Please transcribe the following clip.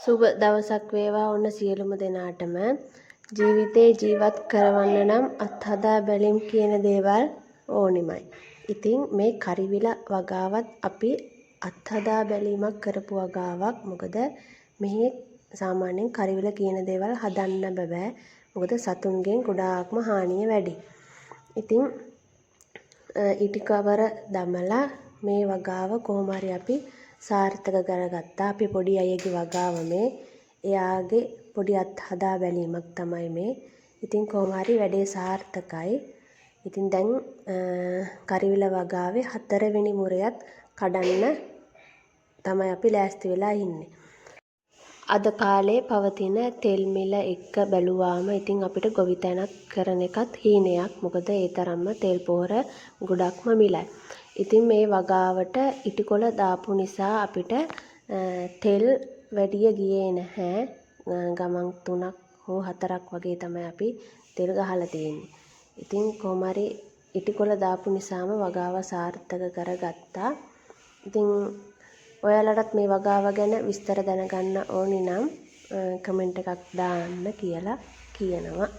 සුබ දවසක් වේවා ඔන්න සියලුම දෙනාටම. ජීවිතේ ජීවත් කරවන්න නම් අත්හදා බැලීම් කියන දේවල් ඕනිමයි. ඉතින් මේ කරිවිල වගාවත් අපි අත්හදා බැලීමක් කරපු වගාවක්. මොකද මෙහි සාමාන්‍යයෙන් කරිවිල කියන දේවල් හදන්න බෑ. මොකද සතුන්ගෙන් ගොඩාක්ම හානිය වැඩි. ඉතින් ඉටි කවර දමලා මේ වගාව කොහොම හරි අපි සාර්ථක කරගත්තා. අපි පොඩි අයගේ වගාව මේ. එයාගේ පොඩි අත්හදා බැලීමක් තමයි මේ. ඉතින් කොහොම හරි වැඩේ සාර්ථකයි. ඉතින් දැන් කරිවිල වගාවේ 4 වෙනි මුරයත් කඩන්න තමයි අපි ලෑස්ති වෙලා ඉන්නේ. අද කාලේ පවතින තෙල් මිල එක්ක බැලුවාම ඉතින් අපිට ගොවිතැනක් කරන එකත් හීනයක්. මොකද ඒ තරම්ම තෙල් පොහොර ගොඩක්ම මිලයි. ඉතින් මේ වගාවට ඉටිකොල දාපු නිසා අපිට තෙල් වැඩිය ගියේ නැහැ. ගමන් 3ක් හෝ 4ක් වගේ තමයි අපි තෙල් ගහලා තියෙන්නේ. ඉතින් කොහොම හරි ඉටිකොල දාපු නිසාම වගාව සාර්ථක කරගත්තා. ඉතින් ඔයාලටත් මේ වගාව ගැන විස්තර දැනගන්න ඕනි නම් කමෙන්ට් එකක් දාන්න කියලා කියනවා.